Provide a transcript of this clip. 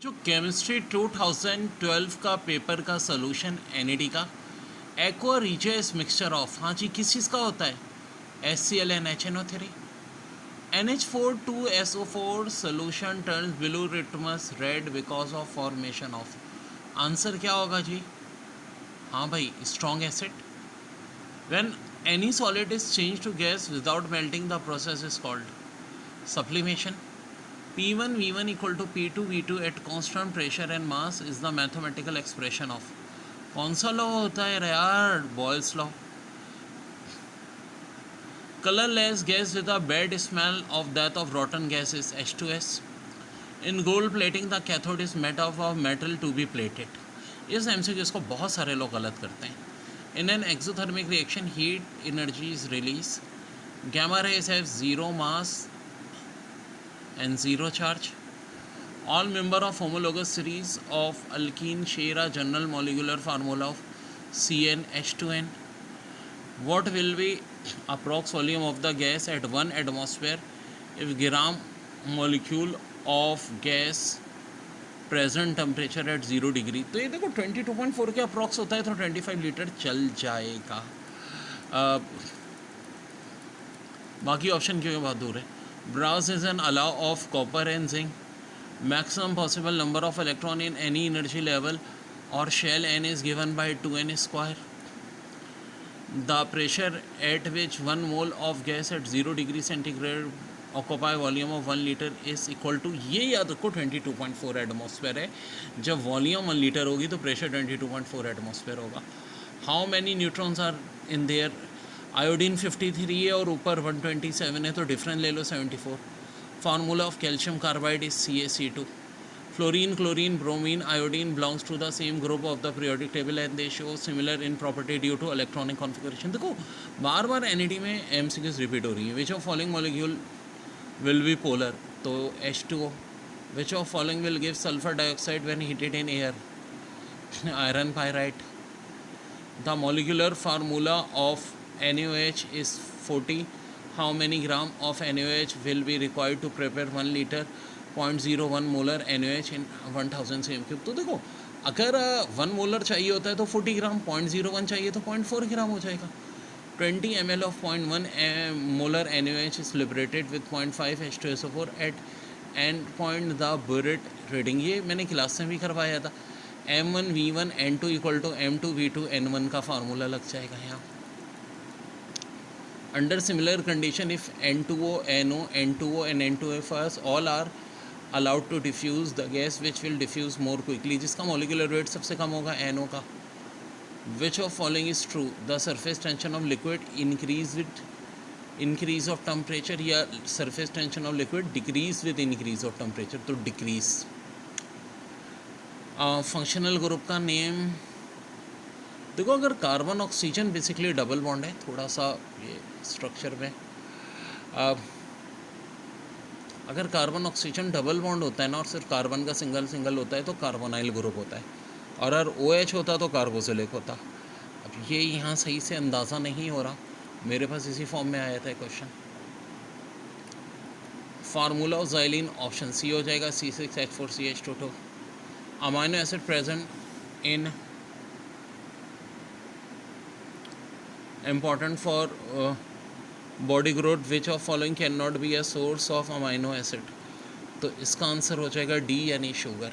जो केमिस्ट्री 2012 का पेपर का सोल्यूशन एनएडी का एक्वा रिचेस मिक्सचर ऑफ, हाँ जी, किस चीज़ का होता है? HCl and HNO3। NH4 2SO4 solution turns blue litmus red because of formation of, answer क्या होगा जी? हाँ भाई, strong acid. When any solid is changed to gas without melting, the process is called sublimation। P1 V1 equal to P2 V2 at constant pressure and mass is the mathematical expression of, कौन सा law होता है यार? Boyle's law. Colorless gas with a bad smell of death of rotten gas is H2S। In gold plating the cathode is made of metal to be plated। इस MCQ को बहुत सारे लोग गलत करते हैं। In an exothermic reaction heat energy is released। Gamma rays have zero mass and zero charge। All member of homologous series of alkene share a general molecular formula of CnH2n। What will be approx volume of the gas at 1 atmosphere if gram molecule of gas present temperature at 0 degree? तो ये देखो 22.4 के approx होता है तो 25 litre चल जाएगा। बाकी ऑप्शन क्यों बहुत दूर है? Brass is an alloy of copper and zinc. Maximum possible number of electron in any energy level or shell n is given by 2n square। The pressure at which 1 mole of gas at 0 degree centigrade occupy volume of 1 liter is equal to, ये याद रखो 22.4 atmosphere है। जब volume 1 litre होगी तो pressure 22.4 atmosphere होगा। How many neutrons are in there? Iodine 53 है और ऊपर 127 है तो डिफरेंस ले लो 74। Formula of calcium carbide is CaC2। Fluorine, chlorine, bromine, iodine belongs to the same group of the periodic table and they show similar in property due to electronic configuration। देखो बार बार NAD में MCQs repeat हो रही हैं। Which of following molecule will be polar? तो H2O। Which of following will give sulfur dioxide when heated in air? Iron pyrite। The molecular formula of NaOH is 40। How many gram of NaOH will be required to prepare 1 liter 0.01 molar NaOH in 1000 cm3? तो देखो अगर 1 molar चाहिए होता है तो 40 ग्राम, 0.01 चाहिए तो 0.4 ग्राम हो जाएगा। 20 ml of 0.1 molar NaOH is liberated with 0.5 H2SO4 at end point the Burette reading। ये मैंने क्लास में भी करवाया था। M1 V1 N2 equal to M2 V2 N1 का फार्मूला लग जाएगा यहाँ। Under similar condition, if N2O, NO, N2O and N2FS all are allowed to diffuse the gas which will diffuse more quickly, जिसका molecular weight सबसे कम होगा NO का। Which of following is true? The surface tension of liquid increase with increase of temperature या surface tension of liquid decrease with increase of temperature? तो decrease। Functional group का name देखो, अगर carbon oxygen basically double bond है, थोड़ा सा ये structure में अगर कार्बन ऑक्सीजन डबल बॉन्ड होता है ना और सिर्फ कार्बन का सिंगल सिंगल होता है तो कार्बोनाइल ग्रुप होता है, और अगर OH होता तो कार्बोसिलिक होता। अब ये यहाँ सही से अंदाज़ा नहीं हो रहा, मेरे पास इसी फॉर्म में आया था question. Formula of xylene option C हो जाएगा, C6H4CH2। Amino acid present in important for body growth, which of following cannot be a source of amino acid? तो इसका आंसर हो जाएगा D यानी शुगर।